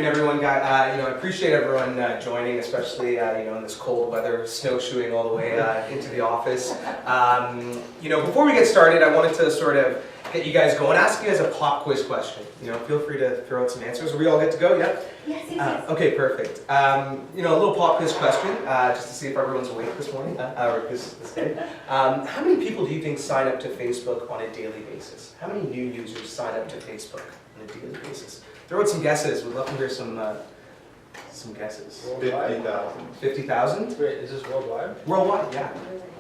everyone. I appreciate everyone joining, especially in this cold weather, snowshoeing all the way into the office. Before we get started, I wanted to sort of get you guys going, ask you guys a pop quiz question. Feel free to throw out some answers. Are we all good to go? Yep. Yes. Okay, perfect. A little pop quiz question, just to see if everyone's awake this morning, or this day. How many people do you think sign up to Facebook on a daily basis? How many new users sign up to Facebook on a daily basis? Throw out some guesses. We'd love to hear some guesses. 50,000. 50,000? Wait, is this worldwide? Worldwide, yeah.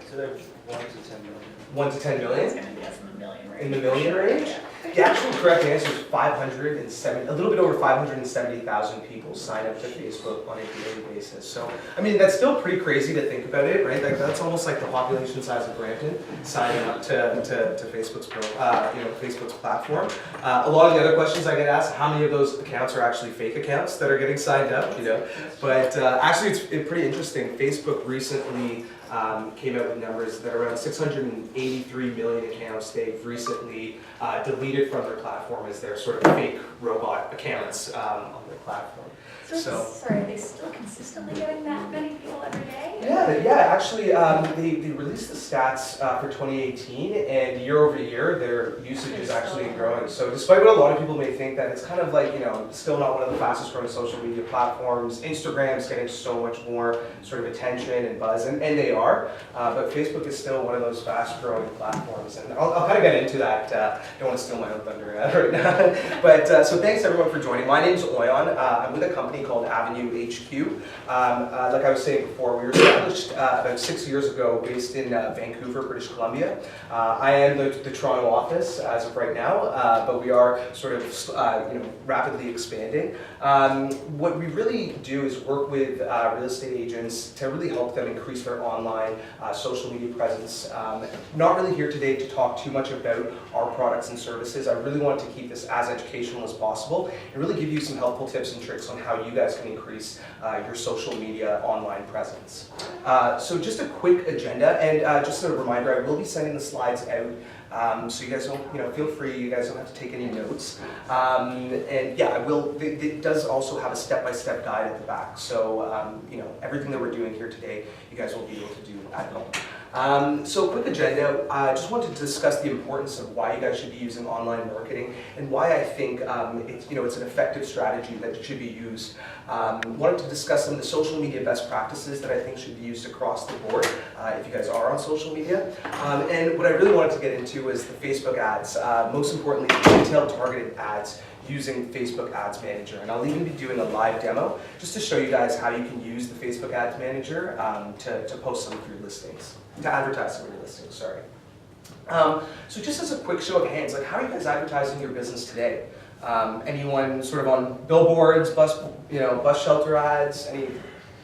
So they're 1 to 10 million. 1 to 10 It's million? going to be in the million range. In the million range? The actual correct answer is 570, a little bit over 570,000 people sign up to Facebook on a daily basis. So, that's still pretty crazy to think about it, right? Like, that's almost like the population size of Brampton signing up to Facebook's Facebook's platform. A lot of the other questions I get asked, how many of those accounts are actually fake accounts that are getting signed up, But actually, it's pretty interesting. Facebook recently came out with numbers that around 683 million accounts they've recently deleted from their platform as their sort of fake robot accounts on their platform. Sorry, are they still consistently getting that many people every day? Yeah. Actually, they released the stats for 2018, and year over year, their usage is actually growing. So despite what a lot of people may think, that it's kind of like, still not one of the fastest growing social media platforms. Instagram's getting so much more sort of attention and buzz, and they are, but Facebook is still one of those fast growing platforms. And I'll kind of get into that. Don't want to steal my own thunder right now. But so thanks everyone for joining. My name's Ayan. I'm with a company called Avenue HQ. Like I was saying before, we were established about 6 years ago, based in Vancouver, British Columbia. I am the Toronto office as of right now, but we are sort of rapidly expanding. What we really do is work with real estate agents to really help them increase their online social media presence. Not really here today to talk too much about our products and services. I really want to keep this as educational as possible and really give you some helpful tips and tricks on how you guys can increase your social media online presence. So just a quick agenda, and just a reminder, I will be sending the slides out, so you guys don't, feel free, you guys don't have to take any notes. And yeah, it does also have a step-by-step guide at the back, so everything that we're doing here today, you guys will be able to do at home. So quick agenda, I just wanted to discuss the importance of why you guys should be using online marketing and why I think it's an effective strategy that should be used. Wanted to discuss some of the social media best practices that I think should be used across the board if you guys are on social media. And what I really wanted to get into is the Facebook ads, most importantly, detailed targeted ads using Facebook Ads Manager. And I'll even be doing a live demo just to show you guys how you can use the Facebook Ads Manager to post some of your listings, to advertise some of your listings, sorry. So just as a quick show of hands, how are you guys advertising your business today? Anyone sort of on billboards, bus shelter ads?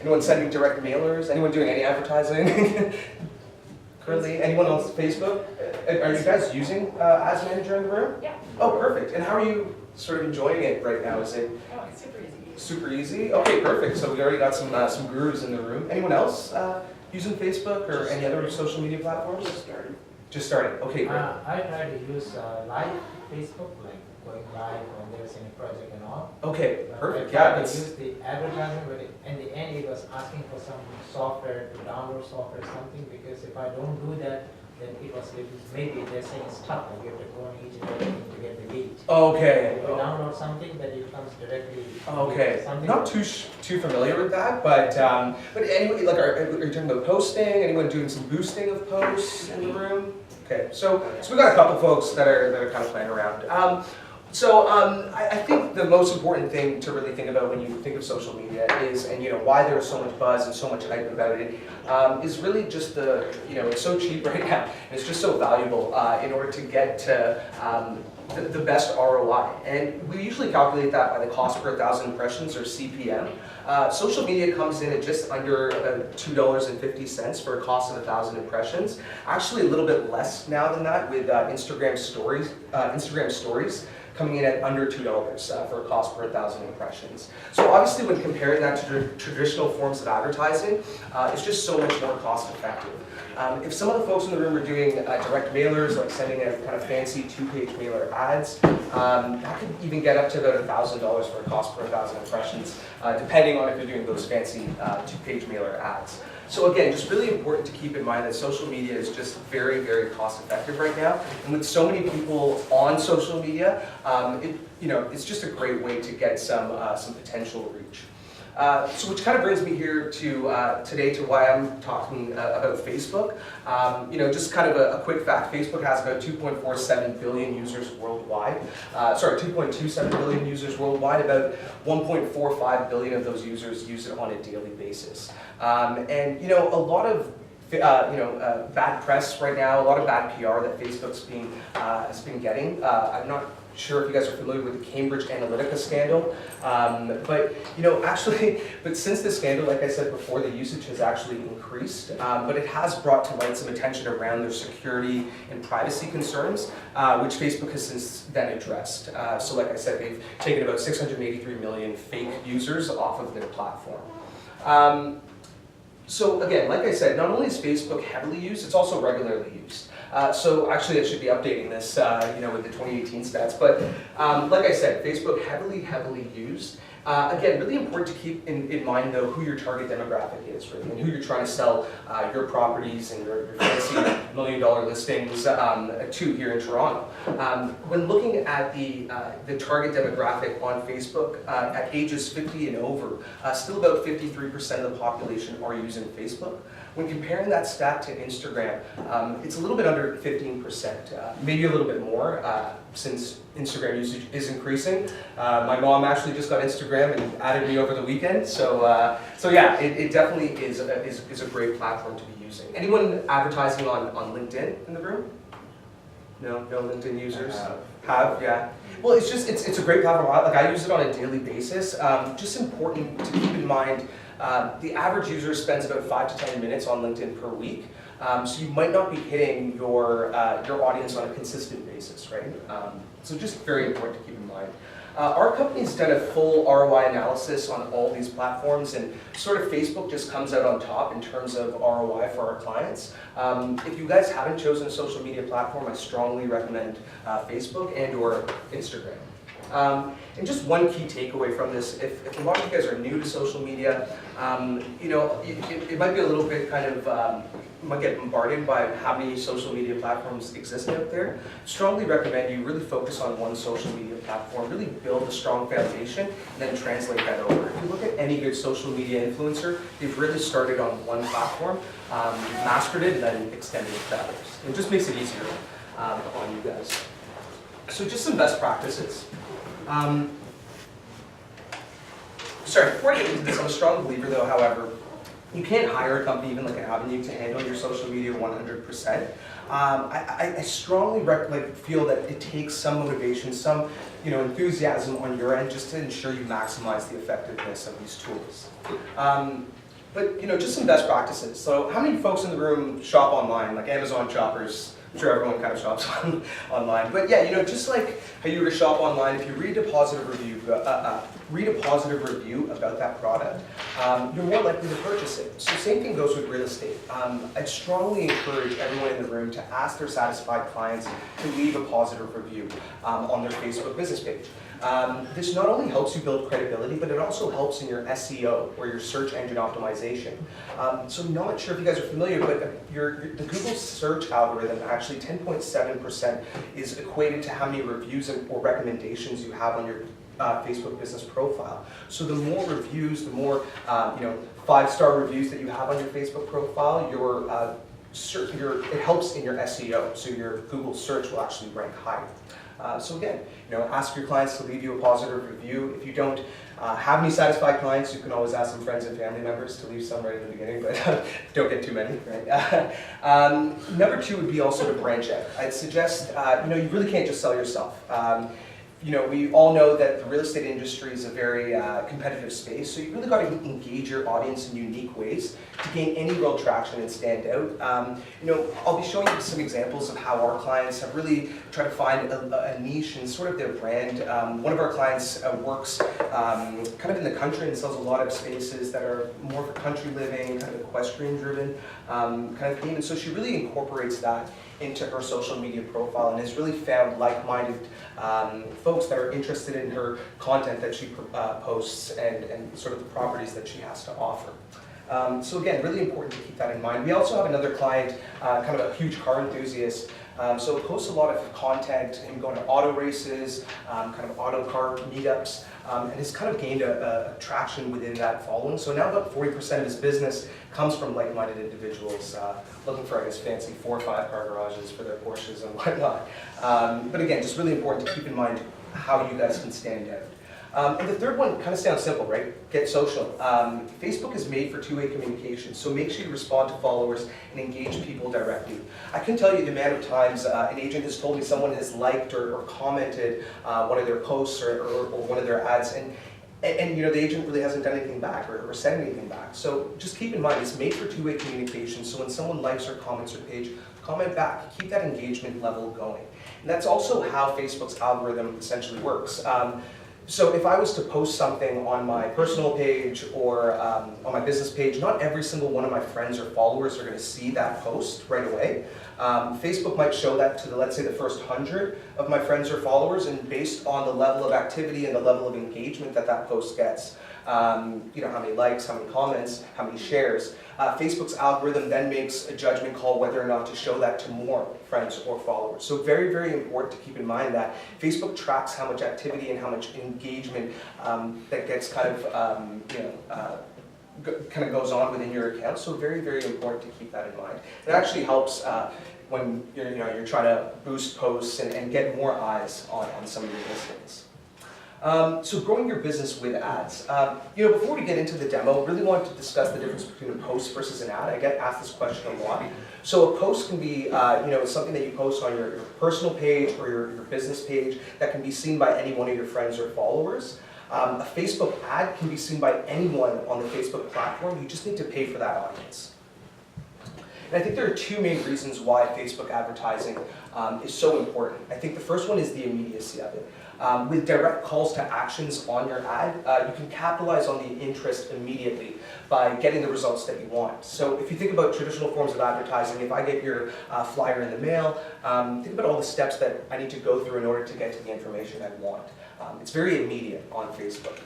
Anyone sending direct mailers? Anyone doing any advertising? Currently, anyone on Facebook? Are you guys using Ads Manager in the room? Yeah. Oh, perfect. And how are you sort of enjoying it right now? Is it It's super easy. super easy? Okay, perfect. So we already got some gurus in the room. Anyone else using Facebook or any other social media platforms? Just starting. Okay, great. I try to use live Facebook, like going live when there's any project and all. Okay, But perfect. I try Yeah, to that's use the advertising, but in the end it was asking for some software to download software or something, because if I don't do that, then it was maybe they're saying it's tough, like you have to go on each and everything to get the lead. okay. If you download something, then it comes directly. Okay, Something not too familiar with that, but anyway, are you talking about posting? Anyone doing some boosting of posts in the room? Okay, so we got a couple folks that are kind of playing around. I think the most important thing to really think about when you think of social media is, and why there's so much buzz and so much hype about it, is really just it's so cheap right now, and it's just so valuable in order to get to the best ROI. And we usually calculate that by the cost per 1,000 impressions, or CPM. Social media comes in at just under about $2.50 for a cost of 1,000 impressions. Actually, a little bit less now than that with Instagram stories. coming in at under $2 for a cost per 1,000 impressions. So obviously when comparing that to traditional forms of advertising, it's just so much more cost effective. If some of the folks in the room are doing direct mailers, like sending out kind of fancy 2-page mailer ads, that could even get up to about $1,000 for a cost per 1,000 impressions, depending on if you're doing those fancy 2-page mailer ads. So again, just really important to keep in mind that social media is just very, very cost effective right now. And with so many people on social media, it's just a great way to get some potential reach. So which kind of brings me here to today to why I'm talking about Facebook. Just kind of a quick fact, Facebook has about 2.47 billion users worldwide. 2.27 billion users worldwide. About 1.45 billion of those users use it on a daily basis. A lot of bad press right now, a lot of bad PR that Facebook's has been getting. I'm not sure if you guys are familiar with the Cambridge Analytica scandal, but since the scandal, like I said before, the usage has actually increased, but it has brought to light some attention around their security and privacy concerns, which Facebook has since then addressed. So like I said, they've taken about 683 million fake users off of their platform. So again, like I said, not only is Facebook heavily used, it's also regularly used. So actually I should be updating this with the 2018 stats, but like I said, Facebook heavily used. Again, really important to keep in mind though who your target demographic is, really, and who you're trying to sell your properties and your fancy $1 million listings to here in Toronto. When looking at the target demographic on Facebook, at ages 50 and over, still about 53% of the population are using Facebook. When comparing that stat to Instagram, it's a little bit under 15%, maybe a little bit more, since Instagram usage is increasing. My mom actually just got Instagram and added me over the weekend, so yeah, it definitely is a great platform to be using. Anyone advertising on LinkedIn in the room? No LinkedIn users? Have, yeah. Well, it's a great platform. Like I use it on a daily basis. Just important to keep in mind, the average user spends about 5 to 10 minutes on LinkedIn per week. So you might not be hitting your audience on a consistent basis, right? So just very important to keep in mind. Our company's done a full ROI analysis on all these platforms, and sort of Facebook just comes out on top in terms of ROI for our clients. If you guys haven't chosen a social media platform, I strongly recommend Facebook and or Instagram. And just one key takeaway from this, if a lot of you guys are new to social media, it might be a little bit kind of, you might get bombarded by how many social media platforms exist out there. Strongly recommend you really focus on one social media platform, really build a strong foundation, and then translate that over. If you look at any good social media influencer, they've really started on one platform, mastered it, and then extended it to others. It just makes it easier on you guys. So just some best practices. Before I get into this, I'm a strong believer though, however, you can't hire a company, even like an Avenue, to handle your social media 100%. I strongly feel that it takes some motivation, some enthusiasm on your end just to ensure you maximize the effectiveness of these tools. But just some best practices. So how many folks in the room shop online, like Amazon shoppers? I'm sure everyone kind of shops online, but yeah, just like how you were to shop online, if you read a positive review, about that product, you're more likely to purchase it. So same thing goes with real estate. I'd strongly encourage everyone in the room to ask their satisfied clients to leave a positive review on their Facebook business page. This not only helps you build credibility, but it also helps in your SEO, or your search engine optimization. So I'm not sure if you guys are familiar, but the Google search algorithm, actually 10.7% is equated to how many reviews or recommendations you have on your Facebook business profile. So the more reviews, the more 5-star reviews that you have on your Facebook profile, it helps in your SEO, so your Google search will actually rank higher. So again, ask your clients to leave you a positive review. If you don't have any satisfied clients, you can always ask some friends and family members to leave some right in the beginning, but don't get too many, right? Number 2 would be also to branch out. I'd suggest, you really can't just sell yourself. we all know that the real estate industry is a very competitive space, so you really got to engage your audience in unique ways to gain any real traction and stand out. I'll be showing you some examples of how our clients have really tried to find a niche and sort of their brand. One of our clients works kind of in the country and sells a lot of spaces that are more for country living, kind of equestrian driven kind of theme, and so she really incorporates that into her social media profile and has really found like-minded folks that are interested in her content that she posts and sort of the properties that she has to offer. So again, really important to keep that in mind. We also have another client, kind of a huge car enthusiast, so posts a lot of content, him going to auto races, kind of auto car meetups, and has kind of gained a traction within that following. So now about 40% of his business comes from like-minded individuals looking for, I guess, fancy 4 or 5 car garages for their Porsches and whatnot. But again, just really important to keep in mind how you guys can stand out. And the third one kind of sounds simple, right? Get social. Facebook is made for two-way communication, so make sure you respond to followers and engage people directly. I can tell you the amount of times an agent has told me someone has liked or commented one of their posts or one of their ads, and the agent really hasn't done anything back or said anything back. So just keep in mind, it's made for two-way communication, so when someone likes or comments your page, comment back. Keep that engagement level going. And that's also how Facebook's algorithm essentially works. So if I was to post something on my personal page or on my business page, not every single one of my friends or followers are going to see that post right away. Facebook might show that to, let's say, the first 100 of my friends or followers, and based on the level of activity and the level of engagement that post gets, how many likes, how many comments, how many shares, Facebook's algorithm then makes a judgment call whether or not to show that to more friends or followers. So very, very important to keep in mind that Facebook tracks how much activity and how much engagement that gets kind of goes on within your account. So very, very important to keep that in mind. It actually helps when you're trying to boost posts and get more eyes on some of your listings. So growing your business with ads. Before we get into the demo, really want to discuss the difference between a post versus an ad. I get asked this question a lot. So a post can be, something that you post on your personal page or your business page that can be seen by any one of your friends or followers. A Facebook ad can be seen by anyone on the Facebook platform. You just need to pay for that audience. And I think there are two main reasons why Facebook advertising is so important. I think the first one is the immediacy of it. With direct calls to actions on your ad, you can capitalize on the interest immediately by getting the results that you want. So if you think about traditional forms of advertising, if I get your flyer in the mail, think about all the steps that I need to go through in order to get to the information I want. It's very immediate on Facebook.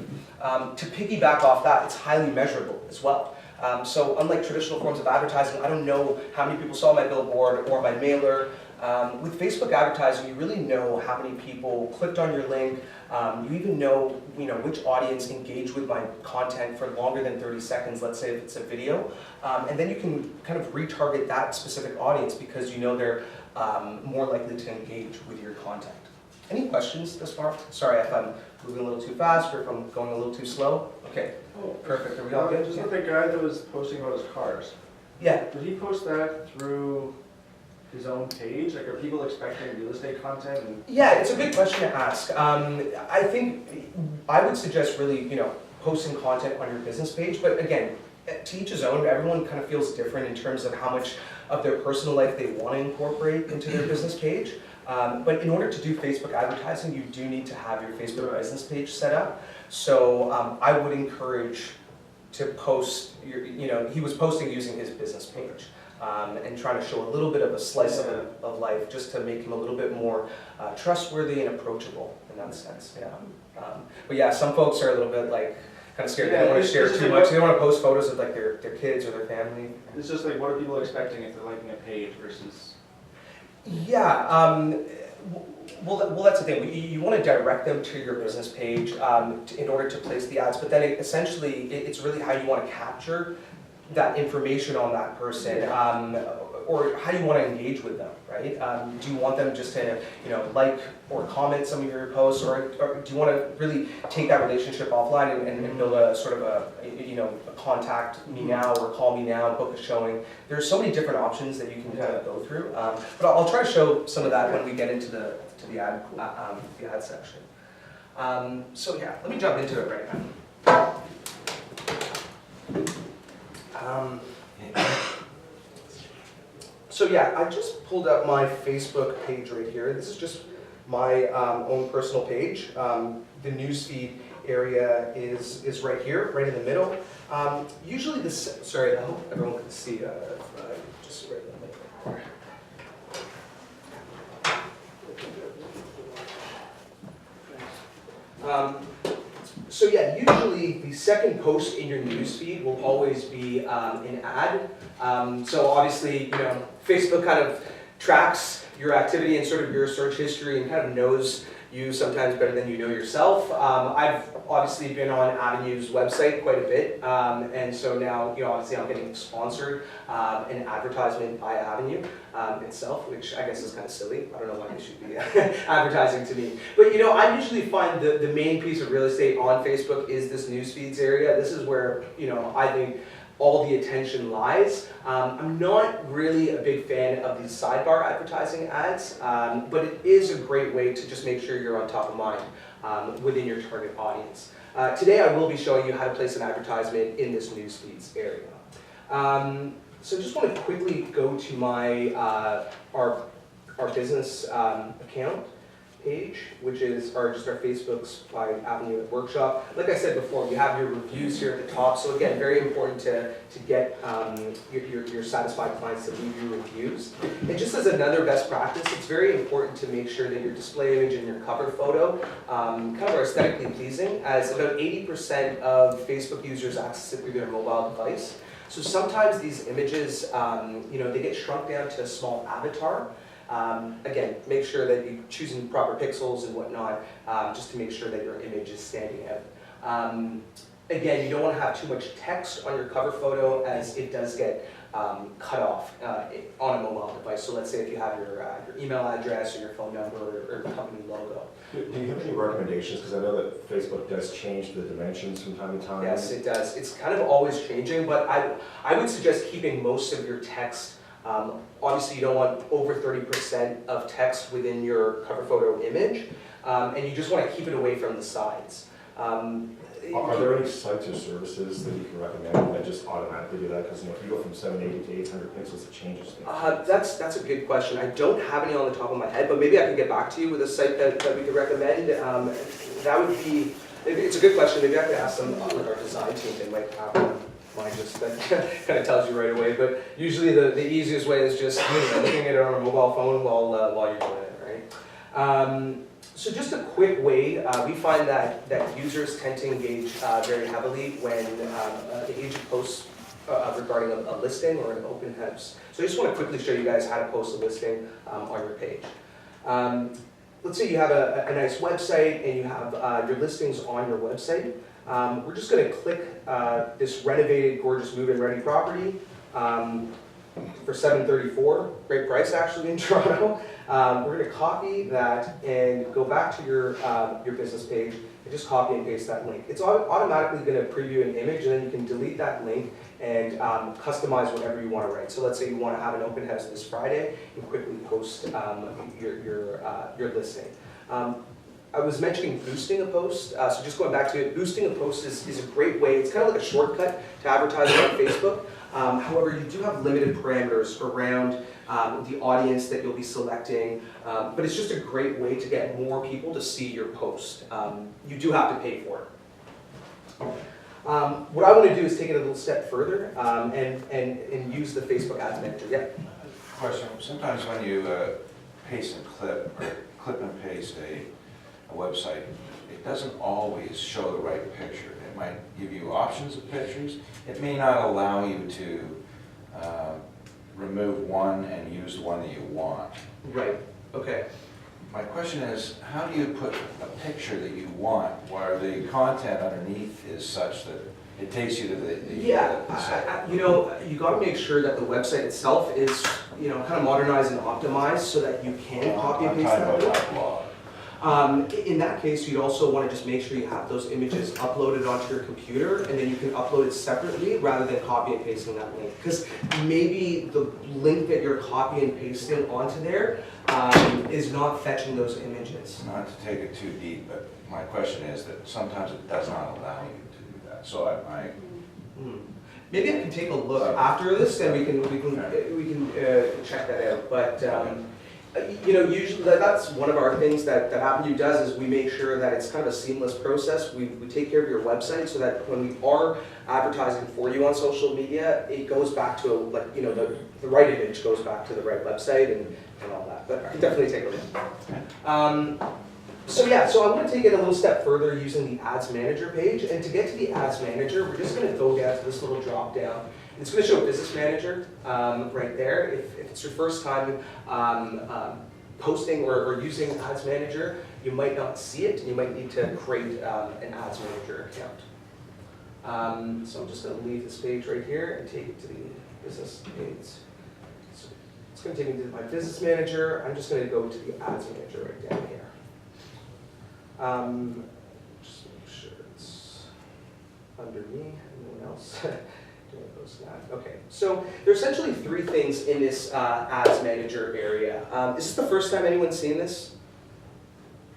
To piggyback off that, it's highly measurable as well. So unlike traditional forms of advertising, I don't know how many people saw my billboard or my mailer. With Facebook advertising, you really know how many people clicked on your link. You even know, which audience engaged with my content for longer than 30 seconds, let's say if it's a video. And then you can kind of retarget that specific audience because you know they're more likely to engage with your content. Any questions thus far? Sorry if I'm moving a little too fast or if I'm going a little too slow. Okay, perfect. Are we all good? Just with the guy that was posting about his cars. Yeah. Did he post that through his own page? Like, are people expecting real estate content? Yeah, it's a good question to ask. I think I would suggest really, posting content on your business page, but again, to each his own. Everyone kind of feels different in terms of how much of their personal life they want to incorporate into their business page. But in order to do Facebook advertising, you do need to have your Facebook business page set up. So I would encourage to post, he was posting using his business page and trying to show a little bit of a slice of life just to make him a little bit more trustworthy and approachable in that sense. Yeah. But yeah, some folks are a little bit kind of scared. They don't want to share too much. They don't want to post photos of their kids or their family. It's just what are people expecting if they're liking a page versus? Yeah, well, that's the thing. You want to direct them to your business page in order to place the ads, but then essentially it's really how you want to capture that information on that person, or how you want to engage with them, right? Do you want them just to, like or comment some of your posts, or do you want to really take that relationship offline and build a sort of a contact me now or call me now, book a showing? There's so many different options that you can kind of go through. But I'll try to show some of that when we get into the ad section. So yeah, let me jump into it right now. So yeah, I just pulled up my Facebook page right here. This is just my own personal page. The newsfeed area is right here, right in the middle. Usually this, sorry, I hope everyone can see, just right in the middle. So yeah, usually the second post in your newsfeed will always be an ad. So obviously, Facebook kind of tracks your activity and sort of your search history and kind of knows you sometimes better than you know yourself. I've obviously been on Avenue's website quite a bit, and so now, obviously I'm getting sponsored an advertisement by Avenue itself, which I guess is kind of silly. I don't know why they should be advertising to me. But I usually find the main piece of real estate on Facebook is this news feeds area. This is where, I think all the attention lies. I'm not really a big fan of these sidebar advertising ads, but it is a great way to just make sure you're on top of mind within your target audience. Today I will be showing you how to place an advertisement in this news feeds area. So just want to quickly go to my our business account page, which is just our Facebook's by Avenue Workshop. Like I said before, you have your reviews here at the top. So again, very important to get your satisfied clients to leave you reviews. And just as another best practice, it's very important to make sure that your display image and your cover photo kind of are aesthetically pleasing, as about 80% of Facebook users access it through their mobile device. So sometimes these images, they get shrunk down to a small avatar. Again, make sure that you're choosing proper pixels and whatnot, just to make sure that your image is standing out. Again, you don't want to have too much text on your cover photo, as it does get cut off on a mobile device. So let's say if you have your email address or your phone number or the company logo. Do you have any recommendations? Because I know that Facebook does change the dimensions from time to time. Yes, it does. It's kind of always changing, but I would suggest keeping most of your text. Obviously, you don't want over 30% of text within your cover photo image, and you just want to keep it away from the sides. Are there any sites or services that you can recommend that just automatically do that? Because if you go from 780 to 800 pixels, it changes things. That's a good question. I don't have any on the top of my head, but maybe I can get back to you with a site that we could recommend. That would be, it's a good question. Maybe I could ask some like our design team. They might have one. Mine just that kind of tells you right away. But usually the easiest way is just looking at it on a mobile phone while you're doing it, right? So just a quick way, we find that users tend to engage very heavily when the agent posts regarding a listing or an open house. So I just want to quickly show you guys how to post a listing on your page. Let's say you have a nice website and you have your listings on your website. We're just going to click this renovated, gorgeous move-in ready property for $734. Great price actually in Toronto. We're going to copy that and go back to your business page and just copy and paste that link. It's automatically going to preview an image, and then you can delete that link and customize whatever you want to write. So let's say you want to have an open house this Friday and quickly post your listing. I was mentioning boosting a post, so just going back to it, boosting a post is a great way. It's kind of like a shortcut to advertising on Facebook. However, you do have limited parameters around the audience that you'll be selecting, but it's just a great way to get more people to see your post. You do have to pay for it. What I want to do is take it a little step further and use the Facebook Ads Manager. Yeah. Question, sometimes when you paste and clip, or clip and paste a website, it doesn't always show the right picture. It might give you options of pictures. It may not allow you to remove one and use the one that you want. Right, okay. My question is, how do you put a picture that you want where the content underneath is such that it takes you to the site? You got to make sure that the website itself is, kind of modernized and optimized so that you can copy and paste that. I'm talking about blog. In that case, you'd also want to just make sure you have those images uploaded onto your computer, and then you can upload it separately rather than copy and pasting that link. Because maybe the link that you're copying and pasting onto there is not fetching those images. Not to take it too deep, but my question is that sometimes it does not allow you to do that. So I Hmm. Maybe I can take a look after this, and we can check that out. But you know, usually that's one of our things that Avenue does is we make sure that it's kind of a seamless process. We take care of your website so that when we are advertising for you on social media, it goes back to like you know the right image goes back to the right website and all that. But I can definitely take a look. So yeah, so I'm going to take it a little step further using the Ads Manager page. And to get to the Ads Manager, we're just going to go down to this little drop down. It's going to show Business Manager right there. If it's your first time posting or using Ads Manager, you might not see it. You might need to create an Ads Manager account. So I'm just going to leave this page right here and take it to the business page. So it's going to take me to my Business Manager. I'm just going to go to the Ads Manager right down here. Just make sure it's under me, anyone else doing post that. Okay, so there's essentially three things in this Ads Manager area. Is this the first time anyone's seen this?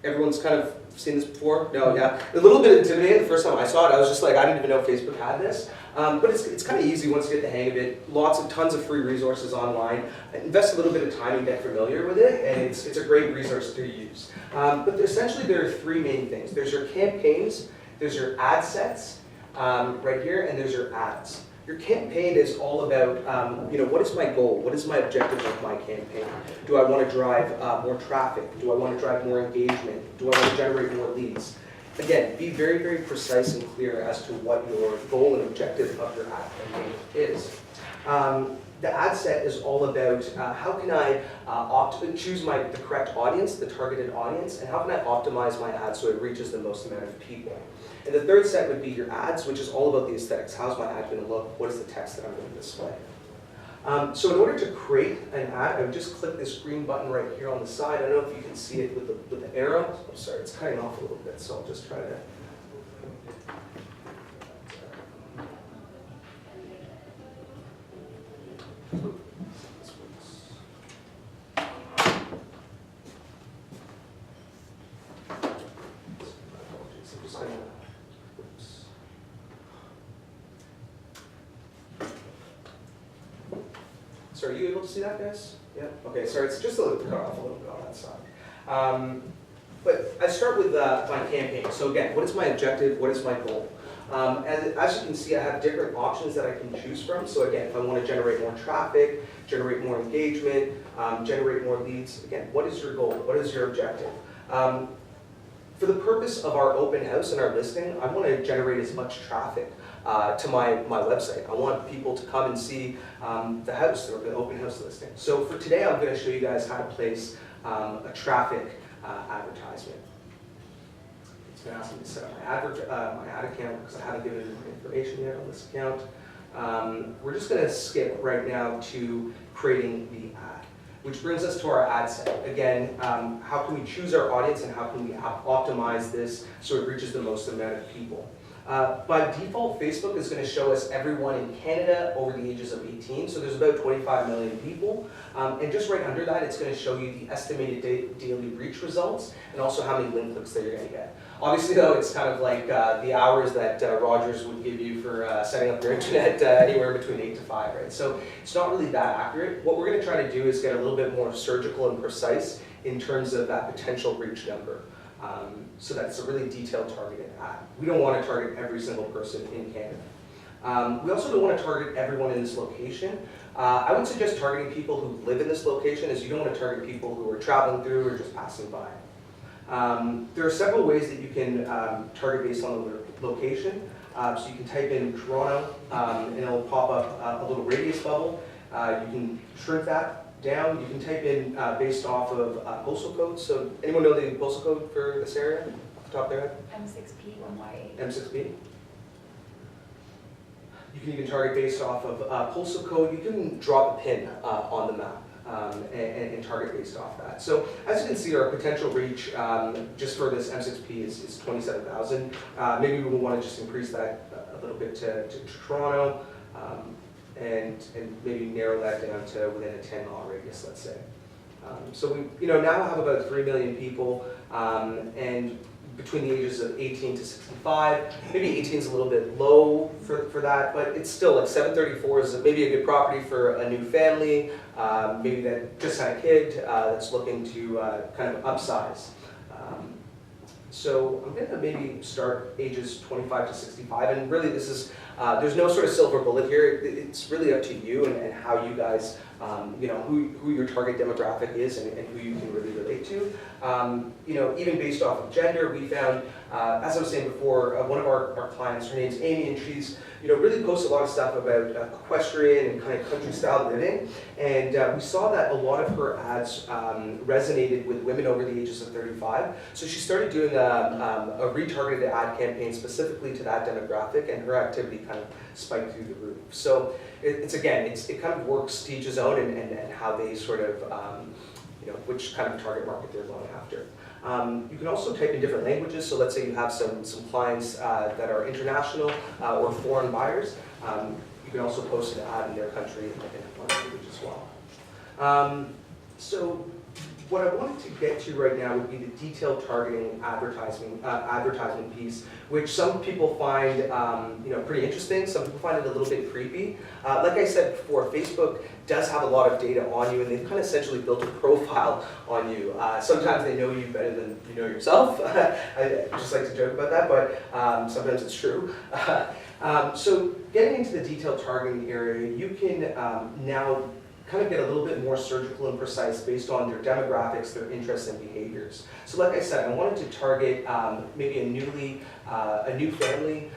Everyone's kind of seen this before? No, yeah. A little bit intimidating the first time I saw it. I was just like, I didn't even know Facebook had this. But it's kind of easy once you get the hang of it. Tons of free resources online. Invest a little bit of time and get familiar with it, and it's a great resource to use. But essentially there are three main things. There's your campaigns, there's your ad sets right here, and there's your ads. Your campaign is all about, you know, what is my goal? What is my objective of my campaign? Do I want to drive more traffic? Do I want to drive more engagement? Do I want to generate more leads? Again, be very, very precise and clear as to what your goal and objective of your ad campaign is. The ad set is all about how can I choose the correct audience, the targeted audience, and how can I optimize my ad so it reaches the most amount of people. And the third set would be your ads, which is all about the aesthetics. How's my ad going to look? What is the text that I'm going to display? So in order to create an ad, I would just click this green button right here on the side. I don't know if you can see it with the arrow. Oh, sorry, it's cutting off a little bit, so I'll just try to. So are you able to see that, guys? Yeah? Okay, sorry, it's just a little cut off a little bit on that side. But I start with my campaign. So again, what is my objective? What is my goal? As you can see, I have different options that I can choose from. So again, if I want to generate more traffic, generate more engagement, generate more leads, again, what is your goal? What is your objective? For the purpose of our open house and our listing, I want to generate as much traffic to my website. I want people to come and see the house or the open house listing. So for today, I'm going to show you guys how to place a traffic advertisement. It's going to ask me to set up my ad account because I haven't given any information yet on this account. We're just going to skip right now to creating the ad, which brings us to our ad set. Again, how can we choose our audience and how can we optimize this so it reaches the most amount of people? By default, Facebook is going to show us everyone in Canada over the ages of 18, so there's about 25 million people. And just right under that, it's going to show you the estimated daily reach results and also how many link clicks that you're going to get. Obviously, though, it's kind of like the hours that Rogers would give you for setting up your internet anywhere between 8 to 5, right? So it's not really that accurate. What we're going to try to do is get a little bit more surgical and precise in terms of that potential reach number. So that it's a really detailed targeted ad. We don't want to target every single person in Canada. We also don't want to target everyone in this location. I would suggest targeting people who live in this location, as you don't want to target people who are traveling through or just passing by. There are several ways that you can target based on the location. So you can type in Toronto and it'll pop up a little radius bubble. You can shrink that down. You can type in based off of postal codes. So anyone know the postal code for this area off the top of their head? M6P, 1Y8. M6P. You can even target based off of postal code. You can drop a pin on the map and target based off that. So as you can see, our potential reach just for this M6P is 27,000. Maybe we will want to just increase that a little bit to Toronto. And maybe narrow that down to within a 10-mile radius, let's say. So we now have about 3 million people, and between the ages of 18 to 65. Maybe 18 is a little bit low for that, but it's still like 734 is maybe a good property for a new family, maybe that just had a kid that's looking to kind of upsize. So I'm going to maybe start ages 25 to 65, and really this is, there's no sort of silver bullet here. It's really up to you and how you guys, who your target demographic is and who you can really relate to. Even based off of gender, we found, as I was saying before, one of our clients, her name's Amy, and she's really posts a lot of stuff about equestrian and kind of country style living. And we saw that a lot of her ads resonated with women over the ages of 35. So she started doing a retargeted ad campaign specifically to that demographic, and her activity kind of spiked through the roof. So it kind of works to each his own and how they sort of, which kind of target market they're going after. You can also type in different languages, so let's say you have some clients that are international or foreign buyers. You can also post an ad in their country in a foreign language as well. So what I wanted to get to right now would be the detailed targeting advertisement piece, which some people find pretty interesting. Some people find it a little bit creepy. Like I said before, Facebook does have a lot of data on you, and they've kind of essentially built a profile on you. Sometimes they know you better than you know yourself. I just like to joke about that, but sometimes it's true. So getting into the detailed targeting area, you can now kind of get a little bit more surgical and precise based on their demographics, their interests, and behaviors. So like I said, I wanted to target maybe a new family,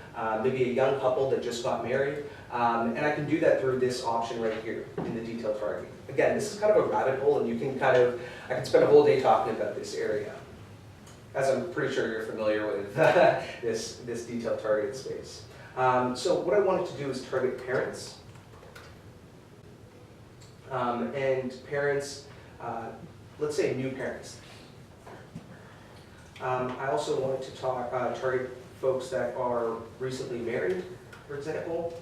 maybe a young couple that just got married, and I can do that through this option right here in the detailed targeting. Again, this is kind of a rabbit hole, and you can I can spend a whole day talking about this area, as I'm pretty sure you're familiar with this detailed targeted space. So what I wanted to do is target parents. And parents, let's say new parents. I also wanted to target folks that are recently married, for example.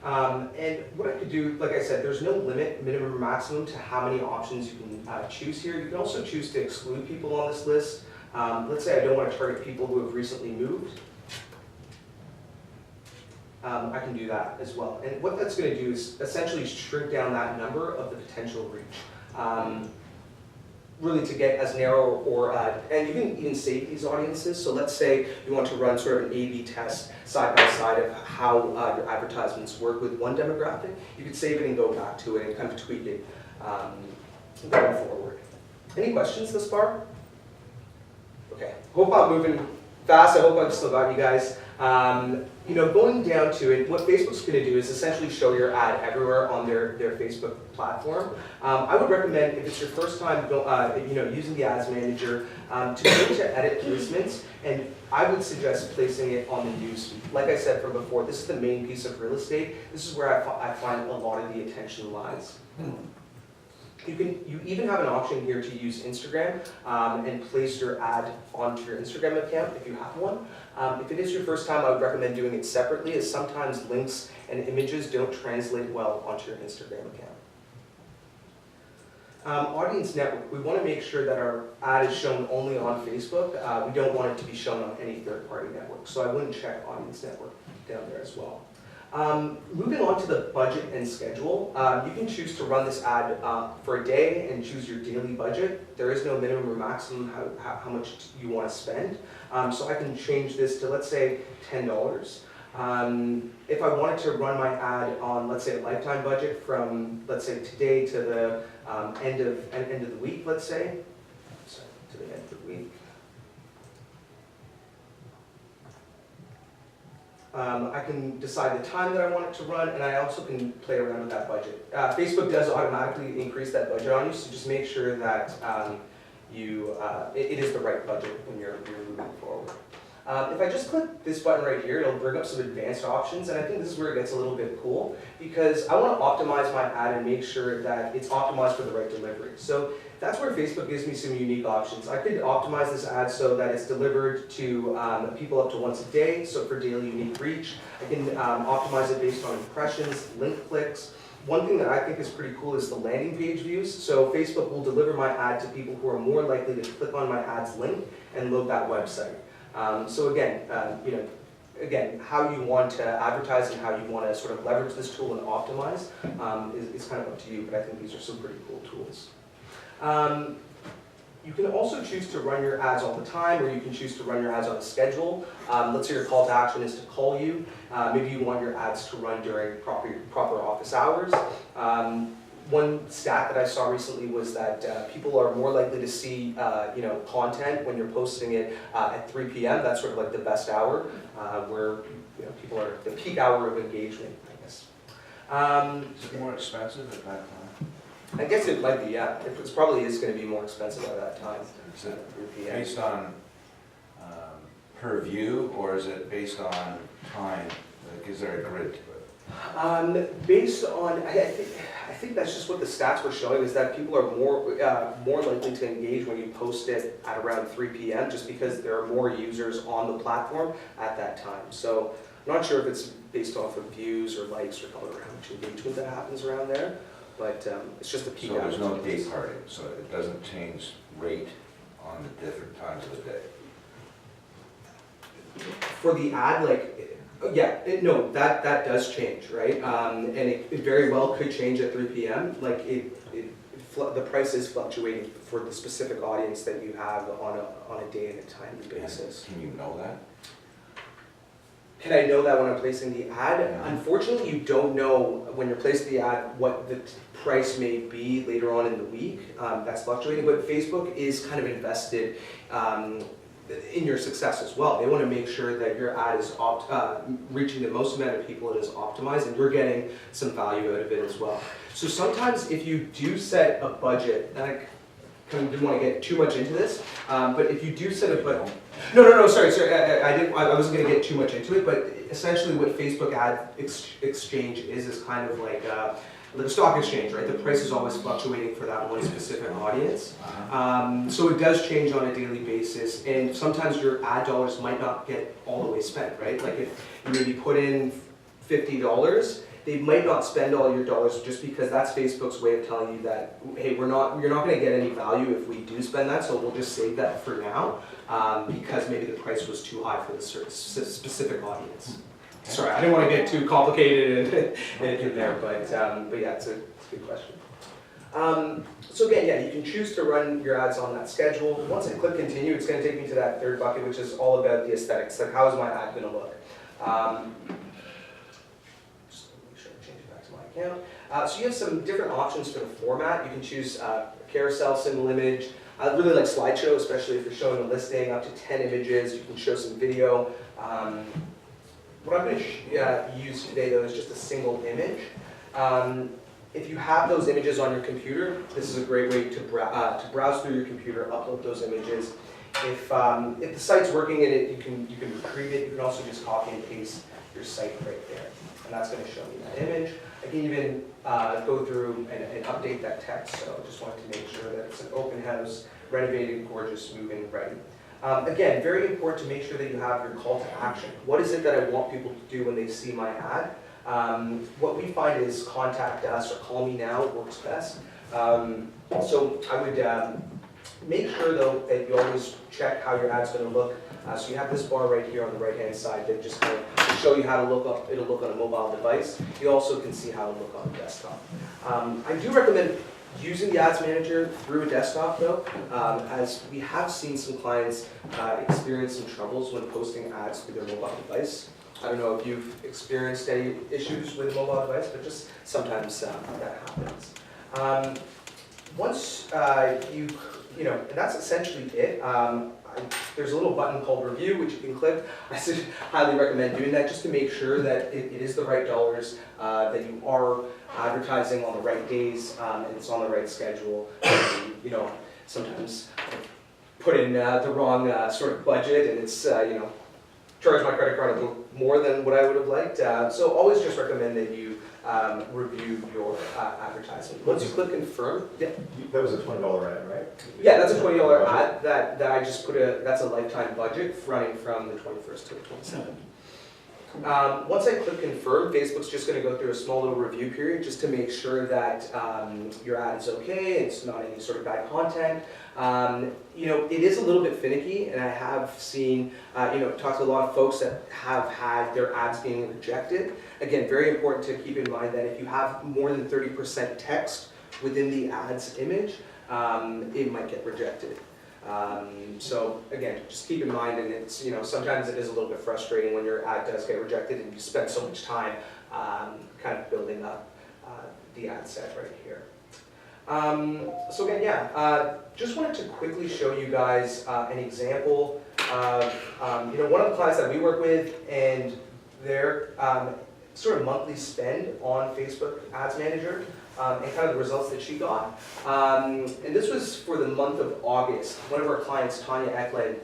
And what I could do, like I said, there's no limit, minimum or maximum, to how many options you can choose here. You can also choose to exclude people on this list. Let's say I don't want to target people who have recently moved. I can do that as well. And what that's going to do is essentially shrink down that number of the potential reach. Really to get as narrow and you can even save these audiences. So let's say you want to run sort of an A/B test side by side of how your advertisements work with one demographic. You could save it and go back to it and kind of tweak it going forward. Any questions thus far? Okay, hope I'm moving fast. I hope I've still got you guys. Going down to it, what Facebook's going to do is essentially show your ad everywhere on their Facebook platform. I would recommend, if it's your first time using the Ads Manager, to go to edit placements, and I would suggest placing it on the newsfeed. Like I said from before, this is the main piece of real estate. This is where I find a lot of the attention lies. You even have an option here to use Instagram and place your ad onto your Instagram account if you have one. If it is your first time, I would recommend doing it separately, as sometimes links and images don't translate well onto your Instagram account. Audience network, we want to make sure that our ad is shown only on Facebook. We don't want it to be shown on any third-party network, so I wouldn't check audience network down there as well. Moving on to the budget and schedule, you can choose to run this ad for a day and choose your daily budget. There is no minimum or maximum how much you want to spend. So I can change this to, let's say, $10. If I wanted to run my ad on, let's say, a lifetime budget from, let's say, today to the end of the week, let's say, sorry, to the end of the week. I can decide the time that I want it to run, and I also can play around with that budget. Facebook does automatically increase that budget on you, so just make sure that it is the right budget when you're moving forward. If I just click this button right here, it'll bring up some advanced options, and I think this is where it gets a little bit cool, because I want to optimize my ad and make sure that it's optimized for the right delivery. So that's where Facebook gives me some unique options. I could optimize this ad so that it's delivered to people up to once a day, so for daily unique reach. I can optimize it based on impressions, link clicks, one thing that I think is pretty cool is the landing page views. So Facebook will deliver my ad to people who are more likely to click on my ad's link and load that website. So again, again, how you want to advertise and how you want to sort of leverage this tool and optimize is kind of up to you, but I think these are some pretty cool tools. You can also choose to run your ads all the time, or you can choose to run your ads on a schedule. Let's say your call to action is to call you. Maybe you want your ads to run during proper office hours. One stat that I saw recently was that people are more likely to see content when you're posting it at 3 p.m. That's sort of like the best hour where people are the peak hour of engagement, I guess. Is it more expensive at that time? I guess it might be, yeah. It probably is going to be more expensive at that time. Is it 3 p.m. based on per view, or is it based on time? Like, is there a grid to it? Based on, I think that's just what the stats were showing, is that people are more likely to engage when you post it at around 3 p.m. just because there are more users on the platform at that time. So I'm not sure if it's based off of views or likes or how much engagement that happens around there, but it's just a peak So hour. there's no day parting, so it doesn't change rate on the different times of the day? For the ad, no, that does change, right? And it very well could change at 3 p.m. Like the price is fluctuating for the specific audience that you have on a day and a time basis. Can you know that? Can I know that when I'm placing the ad? Yeah. Unfortunately, you don't know when you're placing the ad what the price may be later on in the week. That's fluctuating, but Facebook is kind of invested in your success as well. They want to make sure that your ad is reaching the most amount of people, it is optimized, and you're getting some value out of it as well. So sometimes if you do set a budget, and I kind of didn't want to get too much into this, but if you do set a budget, no, sorry, I wasn't going to get too much into it, but essentially what Facebook ad exchange is kind of like a stock exchange, right? The price is always fluctuating for that one specific audience. So it does change on a daily basis, and sometimes your ad dollars might not get all the way spent, right? Like if you maybe put in $50, they might not spend all your dollars just because that's Facebook's way of telling you that, hey, you're not going to get any value if we do spend that, so we'll just save that for now because maybe the price was too high for the specific audience. Sorry, I didn't want to get too complicated in there, but yeah, it's a good question. So again, yeah, you can choose to run your ads on that schedule. Once I click continue, it's going to take me to that third bucket, which is all about the aesthetics. Like, how is my ad going to look? Just make sure I change it back to my account. So you have some different options for the format. You can choose carousel, single image. I really like slideshow, especially if you're showing a listing, up to 10 images. You can show some video. What I'm going to use today, though, is just a single image. If you have those images on your computer, this is a great way to browse through your computer, upload those images. If the site's working in it, you can retrieve it. You can also just copy and paste your site right there, and that's going to show me that image. I can even go through and update that text. So I just wanted to make sure that it's an open house, renovated, gorgeous, move-in ready. Again, very important to make sure that you have your call to action. What is it that I want people to do when they see my ad? What we find is contact us or call me now works best. So I would make sure though that you always check how your ad's going to look. So you have this bar right here on the right hand side that just kind of show you how to look. It'll look on a mobile device. You also can see how it'll look on a desktop. I do recommend using the Ads Manager through a desktop though, as we have seen some clients experience some troubles when posting ads through their mobile device. I don't know if you've experienced any issues with a mobile device, but just sometimes that happens. Once and that's essentially it. There's a little button called review, which you can click. I highly recommend doing that just to make sure that it is the right dollars, that you are advertising on the right days, and it's on the right schedule. Sometimes put in the wrong sort of budget, and it's charge my credit card a little more than what I would have liked. So always just recommend that you review your advertising. Once you click confirm, yeah. That was a $20 ad, right? Yeah, that's a $20 ad that I just put that's a lifetime budget running from the 21st to the 27th. Once I click confirm, Facebook's just going to go through a small little review period just to make sure that your ad is okay, it's not any sort of bad content. It is a little bit finicky, and I have seen, talked to a lot of folks that have had their ads being rejected. Again, very important to keep in mind that if you have more than 30% text within the ad's image, it might get rejected. So again, just keep in mind, and it's, sometimes it is a little bit frustrating when your ad does get rejected and you spend so much time kind of building up the ad set right here. So again, just wanted to quickly show you guys an example of one of the clients that we work with and their sort of monthly spend on Facebook Ads Manager. And kind of the results that she got. And this was for the month of August. One of our clients, Tanya Eklund,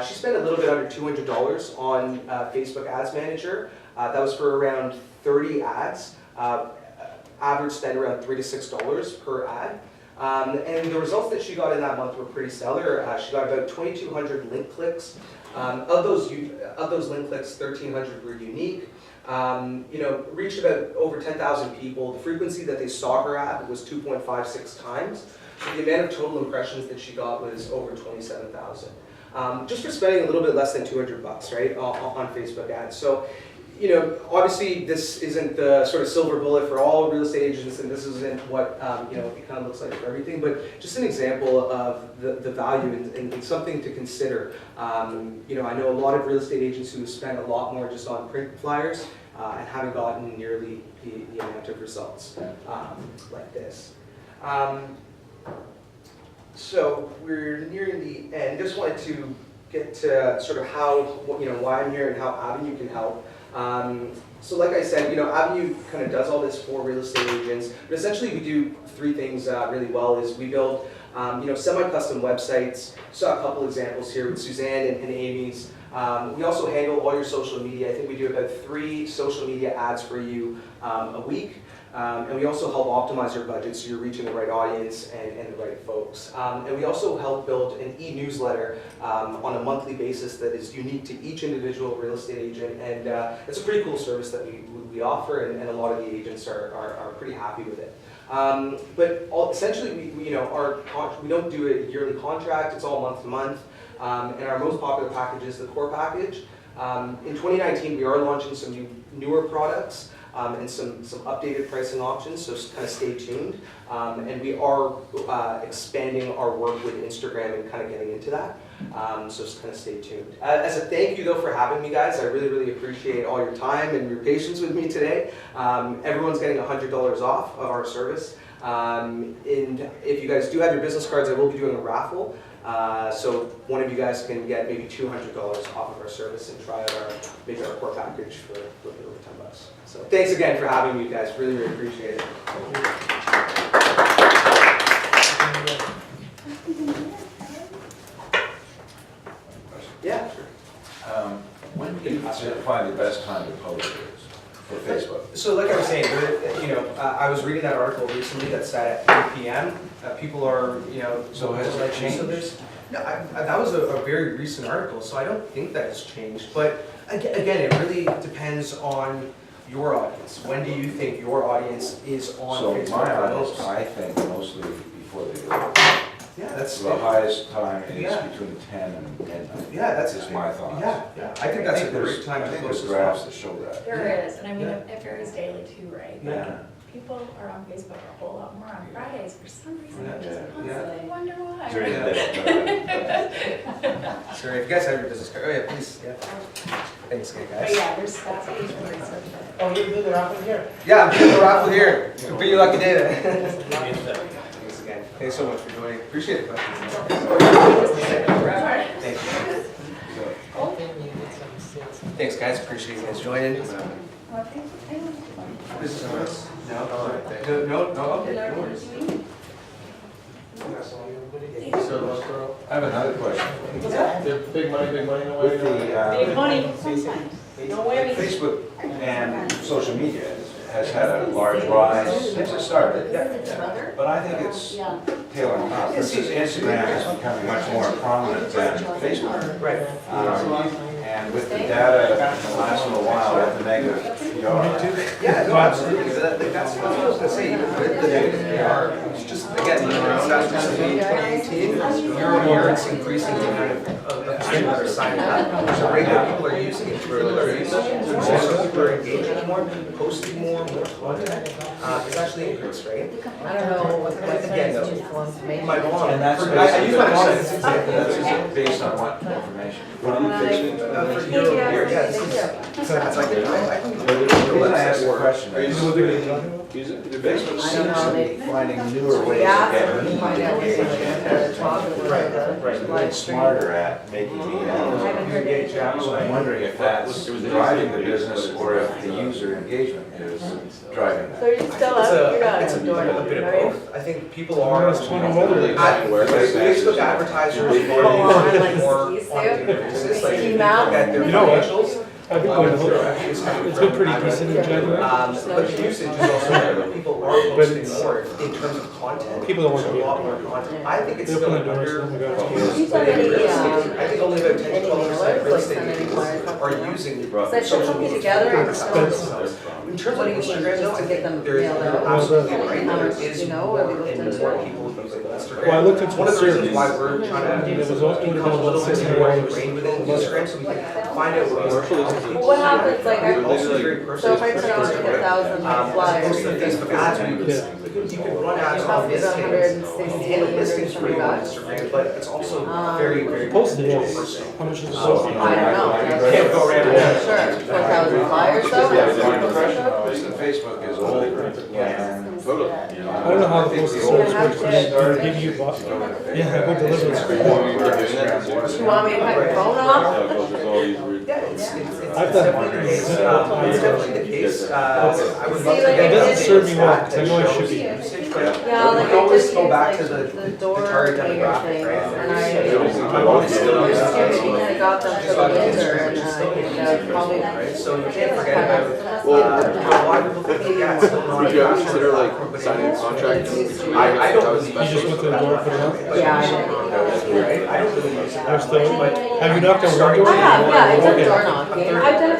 she spent a little bit under $200 on Facebook Ads Manager. That was for around 30 ads. Average spend around $3 to $6 per ad. And the results that she got in that month were pretty stellar. She got about 2,200 link clicks. Of those link clicks, 1,300 were unique. Reached about over 10,000 people. The frequency that they saw her at was 2.56 times. So the amount of total impressions that she got was over 27,000. Just for spending a little bit less than $200, right, on Facebook ads. So, obviously this isn't the sort of silver bullet for all real estate agents, and this isn't what, it kind of looks like for everything, but just an example of the value and something to consider. I know a lot of real estate agents who have spent a lot more just on print flyers and haven't gotten nearly the amount of results like this. So we're nearing the end. Just wanted to get to sort of how, why I'm here and how Avenue can help. So like I said, Avenue kind of does all this for real estate agents, but essentially we do three things really well. Is we build, semi-custom websites. Saw a couple examples here with Suzanne and Amy's. We also handle all your social media. I think we do about 3 social media ads for you a week. And we also help optimize your budget so you're reaching the right audience and the right folks. And we also help build an e-newsletter on a monthly basis that is unique to each individual real estate agent. And it's a pretty cool service that we offer, and a lot of the agents are pretty happy with it. But essentially, we don't do a yearly contract. It's all month to month. And our most popular package is the core package. In 2019, we are launching some newer products. And some updated pricing options, so kind of stay tuned. And we are expanding our work with Instagram and kind of getting into that. So just kind of stay tuned. As a thank you though for having me, guys, I really, really appreciate all your time and your patience with me today. Everyone's getting $100 off of our service. And if you guys do have your business cards, I will be doing a raffle. So one of you guys can get maybe $200 off of our service and try out maybe our core package for a little bit over $10. So thanks again for having me, guys. Really, really appreciate it. Yeah, sure. When do you find the best time to post this for Facebook? So like I was saying, I was reading that article recently that said at 8 p.m. People are, So has it changed? So that was a very recent article, so I don't think that has changed. But again, it really depends on your audience. When do you think your audience is on Facebook? So my audience, I think mostly before they go. Yeah, that's The highest time is Yeah. between 10 and midnight. Yeah, that's Just my thoughts. Yeah. I think that's a great time I to think post there's as well. graphs that show that. There is, and I mean, Yeah. it varies daily too, right? Yeah. Like, people are on Facebook a whole lot more on Fridays for some reason. I just Yeah. constantly wonder why. Sorry, if you guys have your business card, yeah, please. Yeah. Thanks, again, But guys. yeah, that's what he's really researched. Oh, you do the raffle here? Yeah, I'm doing the raffle here. Be your lucky day then. Thanks again. Thanks so much for joining. Appreciate the questions. Thank you. I think you did some sales. Thanks, guys. Appreciate you guys joining. This is us. No, okay, no worries. So you're good again. So, I have another question. big money away. With the Big money sometimes. No worries. Facebook and social media, has had a large rise since it started. But I think it's tailing off. For instance, Instagram is becoming much more prominent than Facebook. Right. And with the data in the last little while, with the negative PR. Yeah, no, absolutely. That's what I was gonna say, even with the negative PR, it's just, again, that's recently 2018, year on year, it's increasing the amount of people that are signing up. So regular people are using it, people are using it, also people are engaging more, posting more content. It's actually increased, right? I don't know what Again, though, information. my mom, And that's I use my mom as an example. That's based on what information? For year over year, yeah, that's like, I can. The reason I asked the question is, Facebook I seems don't know, to be they- finding newer ways Yeah, to get so we me find out engaged what's and Right. smarter at making me engaged. So I'm wondering if that's driving the business or if the user engagement is driving So that. you're still up, you're not It's a doing bit it, of right? both. I think people are. Facebook Facebook advertisers Oh, I like more skis on too. a daily basis, like if you Ski look mount. at their You know what? financials. I've been going to their Hope. revenue is kind of It's been pretty growing. decent in January. But the usage is also there, but people are posting it's- more in terms of content. People don't want to There's be a lot out more there. content. I think it's They still open the doors, under. oh my God, proposed, it's but in already, real estate, I think only about 10 to any 12% of real mailers, estate like people sending are using Is that social something media. together or Expensive. In terms What of do you think, Instagram, though, just I to get them think there's mailed out? absolutely right. How There much, is you know, more have you looked and into more it? people using Instagram. Well, I looked into It's one of the reasons service. why we're trying to It was also become a little bit $600 more ingrained within Instagram, so we can find out what more people. What happens, like, Also very so if I personal. put out like 1,000 As flyers, opposed to Facebook ads, you could run ads on it's listings. 160, And the listings free on 170 bucks. Instagram, but it's also very, very Postage. personal. How much is the So, postage? I don't know. Can't go around Yeah, it. sure, 4,000 flyers though? My impression though is that Facebook is older and. I don't know how the postal service works, but they give you, yeah, I go deliver it. You want me to cut your phone off? Yeah, it's I've done definitely the case. It's definitely the case. I would love to See, like, get It doesn't a serve me well, stat 'cause I that know I shows should be. usage, but Yeah, we like can I always just go use back like to the the door target hanger demographic, thing, right? and My mom is still using I got them for the winter, and probably. right? So you can't forget about, a lot of people think, yeah, it's still not. Would you ever consider like signing a contract? I don't really. You just went to the door, put it up? Yeah, I know. Right? I don't really use it There's that the, much, but. have you knocked on one door? I have, yeah, I've done Okay. door knocking, I've done it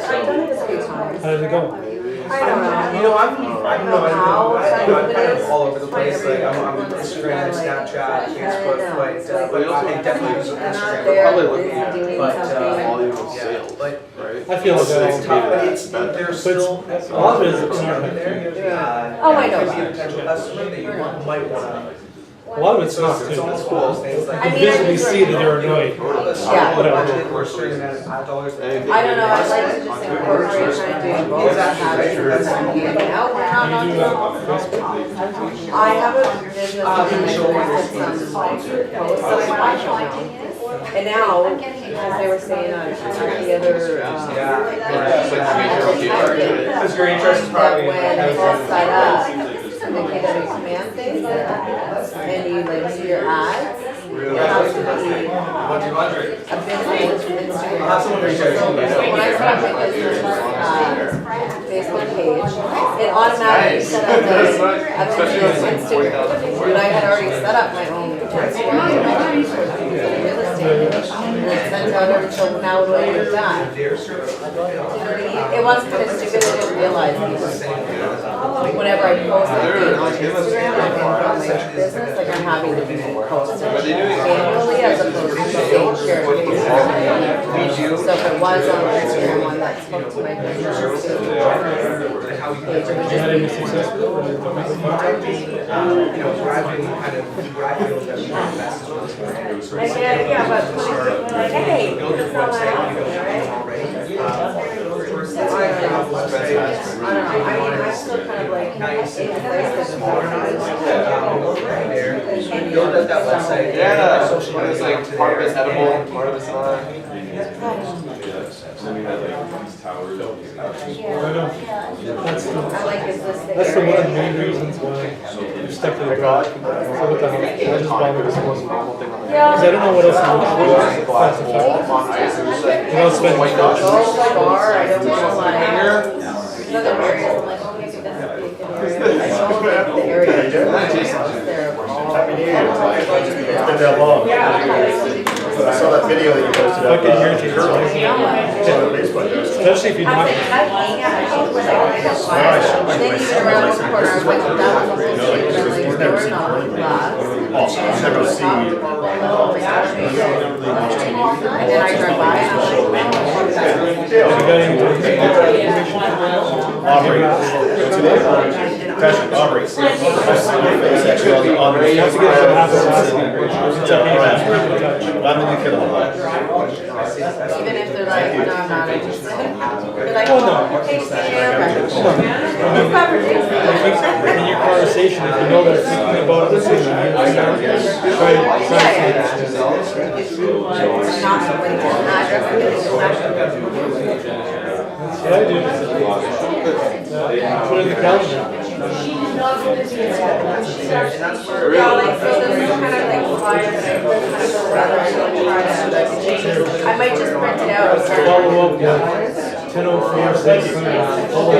a few times. How did it go? I don't know. You know, I'm kind of all over the place, like, I'm on Like, Instagram, Snapchat, Facebook, but I definitely use They're not Instagram. there, Probably busy looking doing But, something. volume of yeah, sales, but right? I feel like that all it's the tough, time. but there's still. A lot of it is in our head. Yeah. Oh, I know Could be a that. potential customer that you might wanna. A lot of it's So not it's too. almost one of those things like. I You mean, I visibly just see that they're annoyed. Yeah. Budget for a certain amount of ad dollars. I don't know, I'd like to just incorporate trying to do both, have it hanging out, we're not You do knocking. Facebook? I have a business and I posted some like posts that I watch now. And now, because they were saying on the other, Because your interest is that probably. when it's all set up, and the KW command thing, and you like do your ads, it has to be a business from Instagram. I'll have someone reach out to you. So when I set up my business, Facebook page, it automatically set up a business Instagram. But I had already set up my own Instagram for real estate, and it sent out every, so now what do I do with that? You know what I mean? It was kind of stupid, I didn't realize it. Whenever I post anything on Instagram, like from my business, like I'm having to post it annually as opposed to saying share it. So if it was on Instagram, one that spoke to my business, page, it would You just had any be. success with it? Yeah, but like, hey, that's not my office, right? I don't know, I mean, I'm still kind of like in place with Build out that website. Yeah, Social it's media like to part of it's there. edible, part of it's not. So we had like these towers. I know. That's the, I like, is this the that's the one of the area? main reasons why you're stuck to the ground. So what the hell? I just bother It's the with most it. normal thing on the. Yeah. Because I don't know what else to do. It's a glass wall on ice, and it's like, You don't spend white Go dust. far, I don't wanna like, another area, I'm like, oh, maybe this Happy New Year. It's been that long. I saw that video that you posted up. Fucking irritating. Especially if you don't. Then even around the corner, I went to that one. He's never seen it. Also, I've never seen And then I drove by and I was Aubrey. Today, Patrick, Aubrey. I've seen your face actually on the You have to get some habits. I'm in the killer. even if they're like, no, I'm not interested. They're like, Well, no. hey, okay. In your conversation, if you know they're thinking about it, try to say it. Not somebody who's not dressing. Yeah, I do. Put it in the calendar. Yeah, like, so there's kind of like flyers that I might just print it out. Follow up, yeah. 10:04, 6. Follow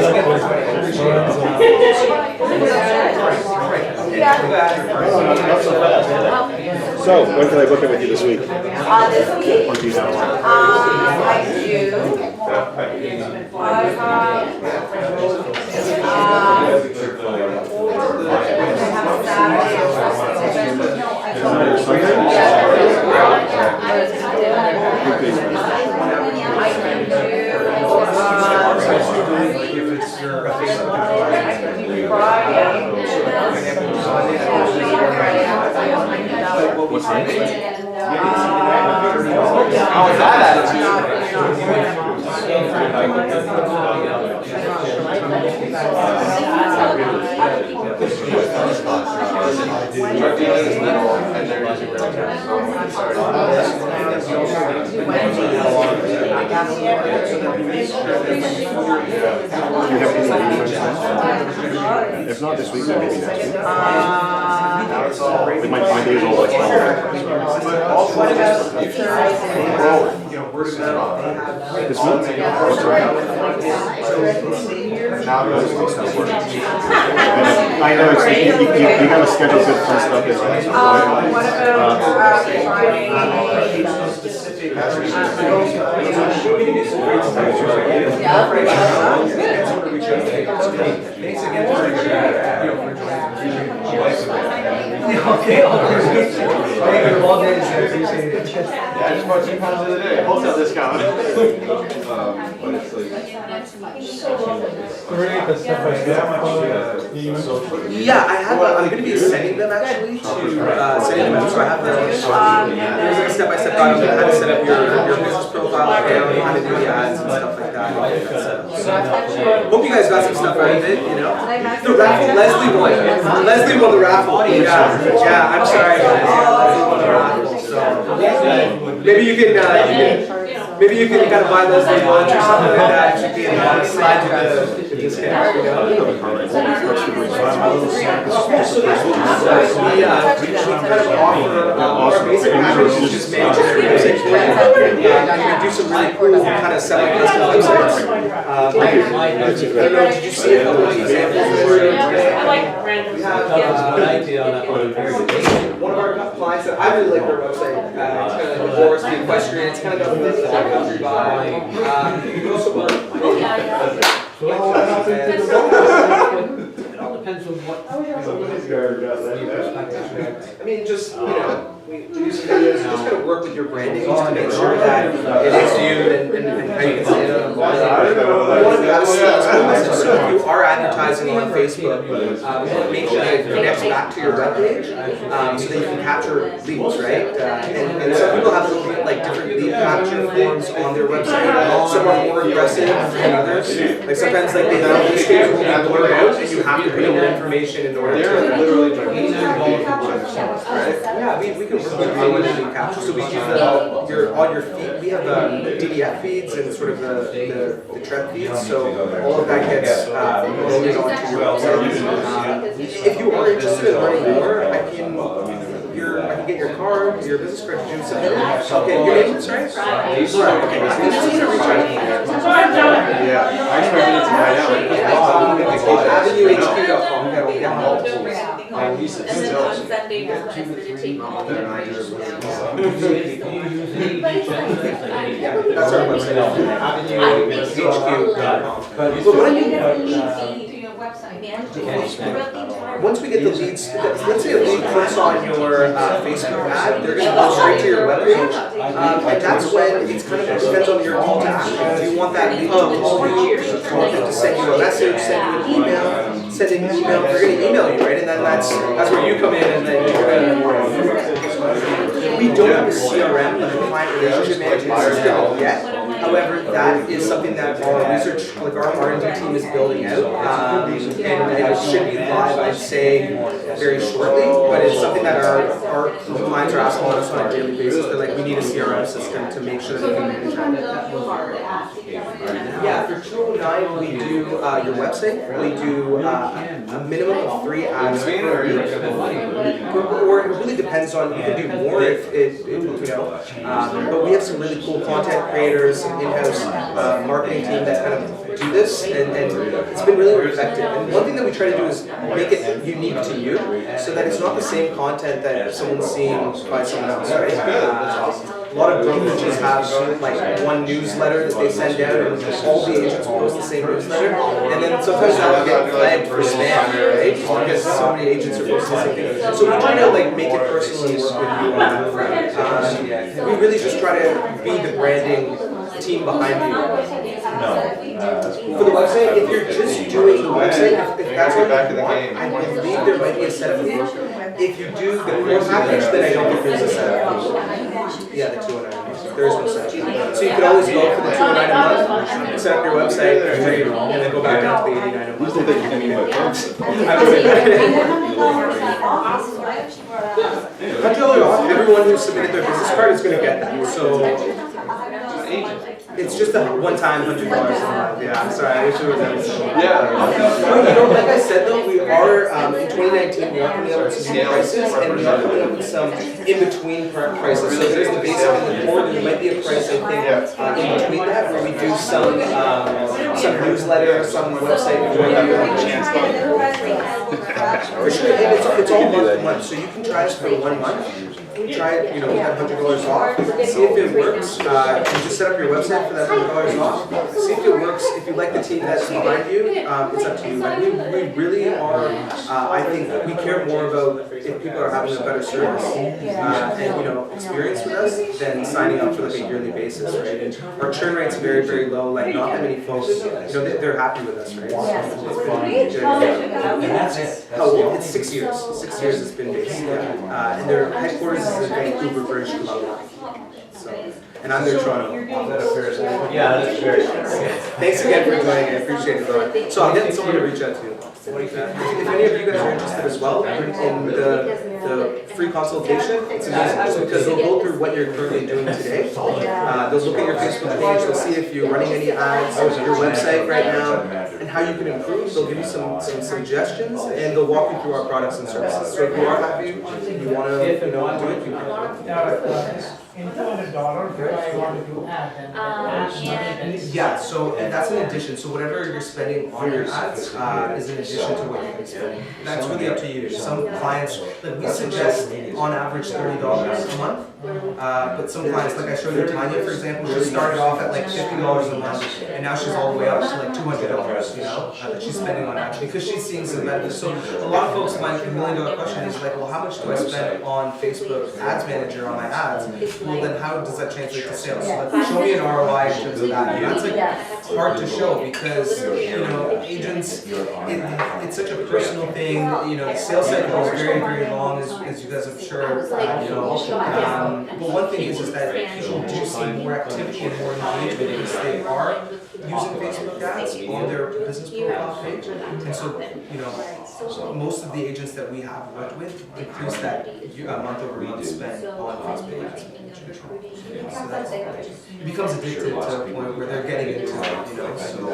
So, when can I book it with you this week? This week, Or do you know? I do. I have Saturday or What's that? How is that Drug dealing is legal and they're using If not this week, then maybe next week. Like my days all like this month? I know it's you gotta schedule good fun stuff. what about Friday? I just bought 2 pounds the other day. Wholesale discount. But it's like Yeah, I have. I'm going to be sending them actually to sending them. So I have them. There's like a step-by-step guide on how to set up your business profile, how to do the ads and stuff like that. Hope you guys got some stuff out of it. You know, the raffle. Leslie won. Leslie won the raffle. Yeah. I'm sorry, guys. Yeah, Leslie won the raffle. So maybe you can. Maybe you can kind of buy Leslie lunch or something like that. You can slide to the discount. You know. We kind of offer our basic package is just manage your website. And we do some really cool kind of semi-custom websites. I don't know, did you see a couple of examples? I like random One of our clients that I really like their website. It's kind of like the horse, the equestrian. It's kind of got this country vibe. You can also work. It all depends on what. I mean, just, you know, we do some videos, just kind of work with your branding just to make sure that it is viewed and how you can see it on the line. We want to have a message, so if you are advertising on Facebook, make sure that it connects back to your webpage, so that you can capture leads, right? And some people have little, like, different lead capture forms on their website. Some are more aggressive than others. Like sometimes, like, the listings will be blurred out, and you have to put in your information in order to literally yeah, we can work with you with lead capture. So we use on your feed. We have DDF feeds and sort of the trend feeds. So all of that gets loaded onto your website. If you are interested in learning more, I can get your card, your business card, to do something. Okay, your name is right? yeah. I expected it to die out. AvenueHQ.com. We got multiple. Yeah, that's our website. AvenueHQ.com. But what I mean, once we get the leads, let's say a lead clicks on your Facebook ad, they're gonna go straight to your webpage. And that's when it's kind of depends on your call to action. Do you want that lead to call you? Do you want them to send you a message, send you an email? Send an email, they're gonna email you, right? And then that's where you come in and then you're gonna. We don't have a CRM, like a client relationship management system yet. However, that is something that our research, like our R&D team is building out. And it should be live, I'd say, very shortly. But it's something that our clients are asking us on a daily basis. They're like, we need a CRM system to make sure that we can manage that. Yeah, for 209, we do your website. We do a minimum of 3 ads per week. Or it really depends on, you can do more if you know. But we have some really cool content creators, in-house marketing team that kind of do this, and it's been really effective. And one thing that we try to do is make it unique to you, so that it's not the same content that someone's seeing by someone else, right? A lot of brokerages have like one newsletter that they send out, and all the agents post the same newsletter, and then sometimes that will get flagged for spam, right? Because so many agents are posting the same thing. So we try to like make it personal and work with you on that front. We really just try to be the branding team behind you. For the website, if you're just doing the website, if that's what Back to the game. I believe there might be a setup fee. If you do the core package, then I don't think there's a setup fee. Yeah, the 209. There is no setup fee. So you could always go for the 209 a month, set up your website, and then go back down to the 89 a month. $100 off. Everyone who submitted their business card is going to get that. So. It's just a one-time $100 a month. Yeah, I'm sorry. I wish it was everything. Yeah. But you know, like I said though, we are in 2019. We are coming up with some new prices, and we are coming up with some in-between prices. So there's the basic and the core. There might be a price I think in between that where we do some newsletter, some website. For sure, and it's all month, so you can try us for 1 month. Try it, you know, we have $100 off. See if it works. You just set up your website for that $100 off. See if it works. If you like the team that's behind you, it's up to you. Like we really are. I think we care more about if people are having a better service and you know experience with us than signing up for like a yearly basis, right? And our churn rate's very very low. Like not that many folks, you know, they're happy with us, right? So it's been good. And that's it. How old? It's 6 years. 6 years it's been based. And their headquarters is in Vancouver, British Columbia. So, and I'm their Toronto. Yeah, that's very Thanks again for joining. I appreciate it, Lauren. So I'm getting someone to reach out to you. If any of you guys are interested as well in the free consultation, it's amazing because they'll go through what you're currently doing today. They'll look at your Facebook page, they'll see if you're running any ads on your website right now and how you can improve. They'll give you some suggestions and they'll walk you through our products and services. So if you are happy, you want to do it, you can. In $200, I wanted to add, Yeah, so that's an addition. So whatever you're spending on your ads is in addition to what you're spending. That's really up to you. Some clients, like we suggest on average $30 a month. But some clients, like I showed you Tanya, for example, she started off at like $50 a month, and now she's all the way up to like $200, you know, that she's spending on ads because she's seeing some benefits. So a lot of folks, my $1 million question is like, well, how much do I spend on Facebook Ads Manager on my ads? Well, then how does that translate to sales? So like, show me an ROI in terms of that. And that's like hard to show because, you know, agents, it's such a personal thing. You know, the sales cycle is very, very long, as you guys I'm sure you know. But one thing is that people do see more activity and more engagement because they are using Facebook ads on their business profile page. And so, you know, most of the agents that we have worked with increase that month over month spend on Facebook ads. So it becomes addictive to a point where they're getting into it, you know. So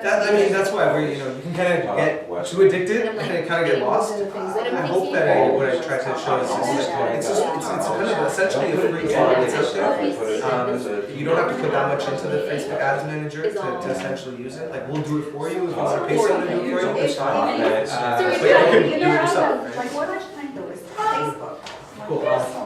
that, I mean, that's why we're, you know, you can kind of get too addicted and kind of get lost. I hope that what I try to show is it's kind of essentially a free tool that's out there. You don't have to put that much into the Facebook Ads Manager to essentially use it. Like we'll do it for you if you want to pay someone to do it for you. It's fine. But you can do it yourself. Like what much time though is Facebook? Cool.